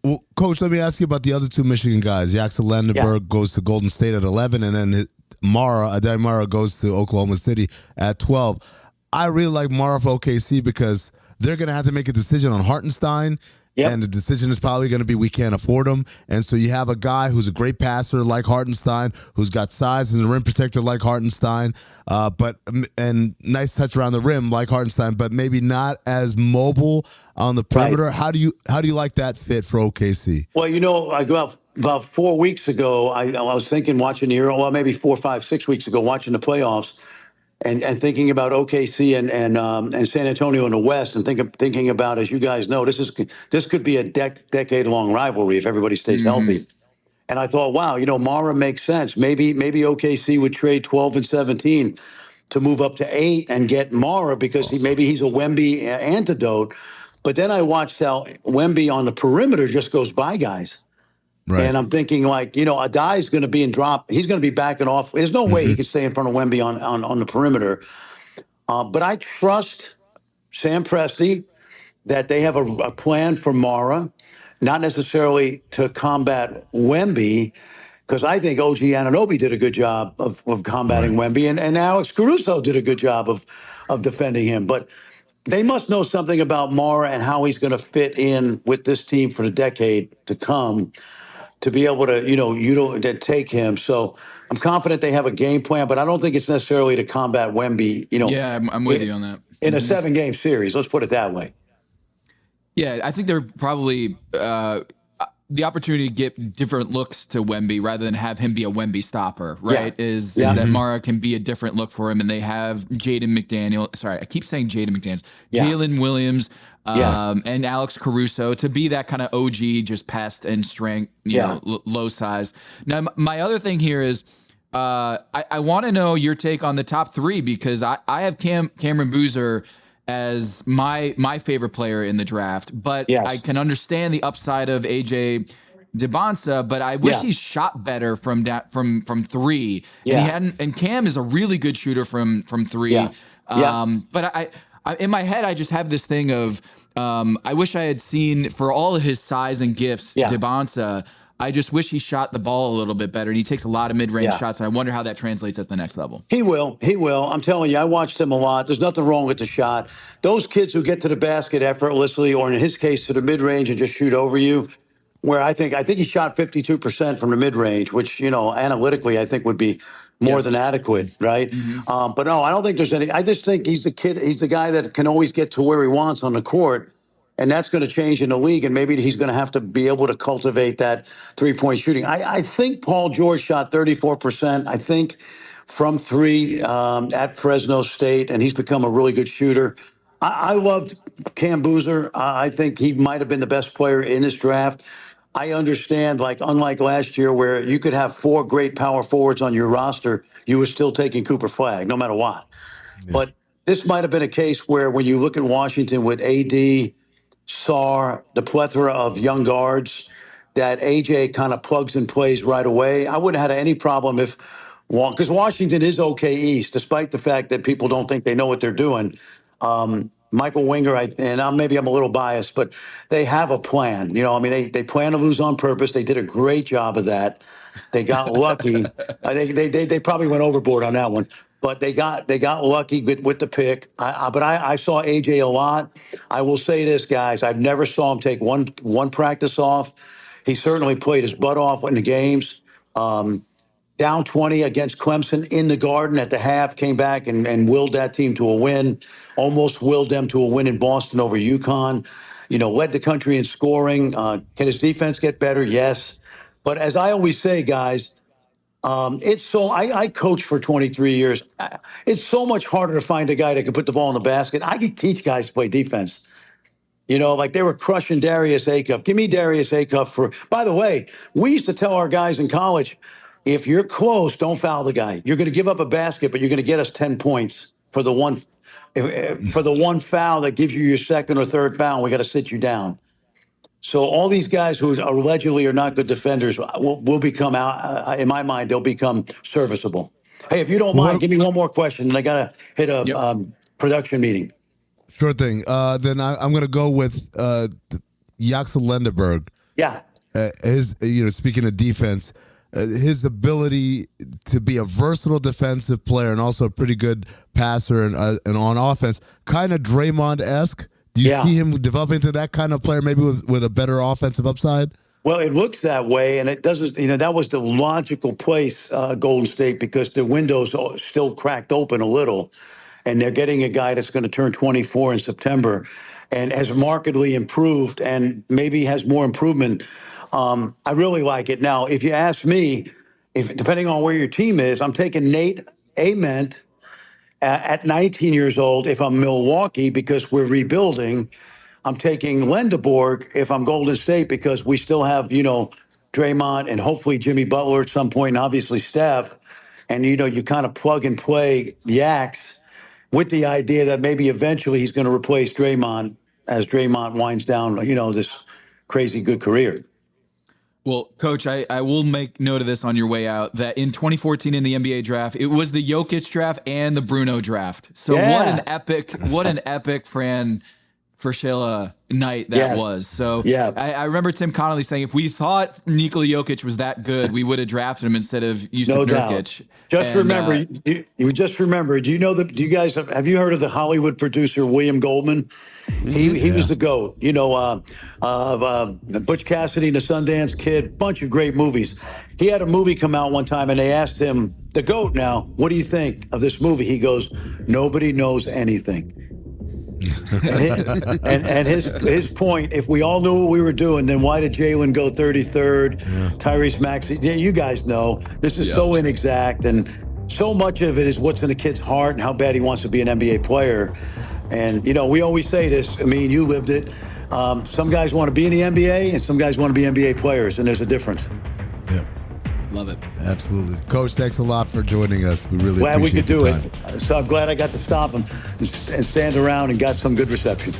Well, Coach, let me ask you about the other two Michigan guys. Jackson Landenberg goes to Golden State at 11, and then Adai Mara goes to Oklahoma City at 12. I really like Mara for OKC because they're going to have to make a decision on Hartenstein. Yep. And the decision is probably going to be we can't afford him. And so you have a guy who's a great passer like Hartenstein, who's got size and a rim protector like Hartenstein, and nice touch around the rim like Hartenstein, but maybe not as mobile on the perimeter. Right. How do you like that fit for OKC? Well, about 4 weeks ago, I was thinking watching the Euro. Well, maybe 4, 5, 6 weeks ago, watching the playoffs. And thinking about OKC and San Antonio in the West, and thinking about, as you guys know, this could be a decade-long rivalry if everybody stays healthy. And I thought, wow, Mara makes sense. Maybe OKC would trade 12 and 17 to move up to 8 and get Mara because maybe he's a Wemby antidote. But then I watched how Wemby on the perimeter just goes by guys. Right. And I'm thinking Adai's going to be in drop. He's going to be backing off. There's no way he can stay in front of Wemby on the perimeter. But I trust Sam Presti that they have a plan for Mara, not necessarily to combat Wemby, because I think OG Anunoby did a good job of combating Wemby, and Alex Caruso did a good job of defending him. But they must know something about Mara and how he's going to fit in with this team for the decade to come, to be able to, to take him. So I'm confident they have a game plan, but I don't think it's necessarily to combat Wemby, Yeah, I'm with you on that. In a 7-game series, let's put it that way. Yeah, I think they're probably, the opportunity to get different looks to Wemby rather than have him be a Wemby stopper, right? Is that Mara can be a different look for him, and they have Jaden McDaniel. Sorry, I keep saying Jaden McDaniels. Jalen Williams and Alex Caruso to be that kind of OG, just pest and strength, you know, low size. Now, my other thing here is I want to know your take on the top three, because I have Cameron Boozer as my favorite player in the draft, but I can understand the upside of AJ DeBonsa, but I wish he shot better from three. And he hadn't. And Cam is a really good shooter from three. But I in my head I just have this thing of I wish I had seen, for all of his size and gifts, DeBonsa. I just wish he shot the ball a little bit better. And he takes a lot of mid-range shots, and I wonder how that translates at the next level. He will. He will. I'm telling you, I watched him a lot. There's nothing wrong with the shot. Those kids who get to the basket effortlessly, or in his case, to the mid-range and just shoot over you, where I think he shot 52% from the mid-range, which, you know, analytically, I think would be more than adequate, right? But no, I don't think there's any. I just think he's the kid. He's the guy that can always get to where he wants on the court. And that's going to change in the league, and maybe he's going to have to be able to cultivate that three-point shooting. I think Paul George shot 34%, I think, from three at Fresno State, and he's become a really good shooter. I loved Cam Boozer. I think he might have been the best player in this draft. I understand, like, unlike last year where you could have four great power forwards on your roster, you were still taking Cooper Flagg, no matter what. But this might have been a case where when you look at Washington with AD, Sarr, the plethora of young guards, that AJ kind of plugs and plays right away. I wouldn't have had any problem if, because Washington is okay East, despite the fact that people don't think they know what they're doing. Michael Winger, maybe I'm a little biased, but they have a plan. You know, I mean, they plan to lose on purpose. They did a great job of that. They got lucky. They probably went overboard on that one, but they got lucky with the pick. But I saw AJ a lot. I will say this, guys. I never saw him take one practice off. He certainly played his butt off in the games. Down 20 against Clemson in the Garden at the half, came back and willed that team to a win. Almost willed them to a win in Boston over UConn. You know, led the country in scoring. Can his defense get better? Yes. But as I always say, guys, I coached for 23 years. It's so much harder to find a guy that can put the ball in the basket. I could teach guys to play defense. You know, like they were crushing Darius Acuff. Give me Darius Acuff by the way, we used to tell our guys in college, if you're close, don't foul the guy. You're going to give up a basket, but you're going to get us 10 points for the one foul that gives you your second or third foul. We got to sit you down. So all these guys who allegedly are not good defenders will become out. In my mind, they'll become serviceable. Hey, if you don't mind, give me one more question, and I got to hit a production meeting. Sure thing. Then I'm going to go with Yaxel Lendeberg. Yeah. Speaking of defense, his ability to be a versatile defensive player and also a pretty good passer and on offense, kind of Draymond-esque. Do you see him developing into that kind of player, maybe with a better offensive upside? Well, it looks that way, and it doesn't. You know, that was the logical place, Golden State, because the window's still cracked open a little, and they're getting a guy that's going to turn 24 in September, and has markedly improved, and maybe has more improvement. I really like it. Now, if you ask me, depending on where your team is, I'm taking Nate Ament at 19 years old if I'm Milwaukee because we're rebuilding. I'm taking Lendeborg if I'm Golden State because we still have, Draymond and hopefully Jimmy Butler at some point, and obviously Steph. And, you kind of plug and play Yaks with the idea that maybe eventually he's going to replace Draymond as Draymond winds down, this crazy good career. Well, Coach, I will make note of this on your way out, that in 2014 in the NBA draft, it was the Jokic draft and the Bruno draft. So what an epic Fran Fraschilla night that was. So I remember Tim Connolly saying, if we thought Nikola Jokic was that good, we would have drafted him instead of Jusuf Nurkic. Just remember, do you guys, have you heard of the Hollywood producer, William Goldman? He was the GOAT, Butch Cassidy and the Sundance Kid, bunch of great movies. He had a movie come out one time and they asked him, the GOAT now, what do you think of this movie? He goes, nobody knows anything. And his point, if we all knew what we were doing, then why did Jalen go 33rd? Tyrese Maxey, you guys know this is so inexact, and so much of it is what's in a kid's heart and how bad he wants to be an NBA player. And, we always say this. I mean, you lived it. Some guys want to be in the NBA and some guys want to be NBA players, and there's a difference. Yeah. Love it. Absolutely. Coach, thanks a lot for joining us. We really glad we appreciate could do the time. it. So I'm glad I got to stop him and stand around and got some good reception.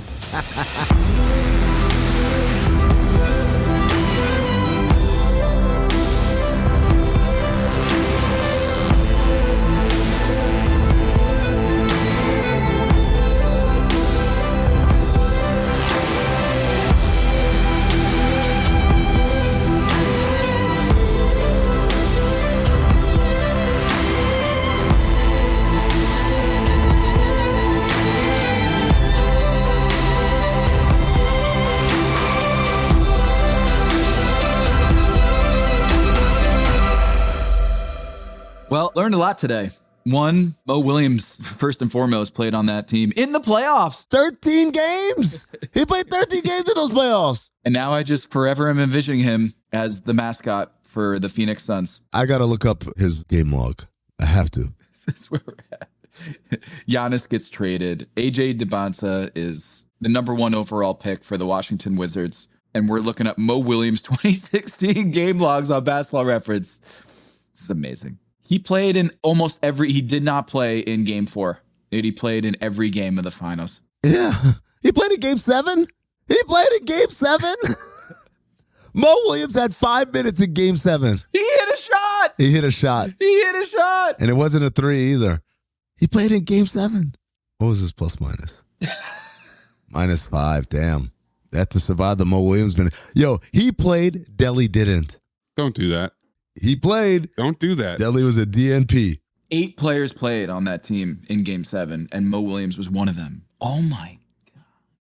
Well, learned a lot today. One, Mo Williams, first and foremost, played on that team in the playoffs. 13 games. He played 13 games in those playoffs. And now I just forever am envisioning him as the mascot for the Phoenix Suns. I got to look up his game log. I have to. This is where we're at. Giannis gets traded. AJ DeBonta is the number 1 overall pick for the Washington Wizards. And we're looking at Mo Williams' 2016 game logs on Basketball Reference. This is amazing. He played in almost he did not play in game 4. He played in every game of the finals. Yeah. He played in game 7? He played in game 7? Mo Williams had 5 minutes in game 7. He hit a shot. He hit a shot. He hit a shot. And it wasn't a 3 either. He played in game 7. What was his plus minus? -5. Damn. That to survive the Mo Williams minute. Yo, he played. Delly didn't. Don't do that. He played. Don't do that. Delly was a DNP. 8 players played on that team in game 7, and Mo Williams was one of them. Oh my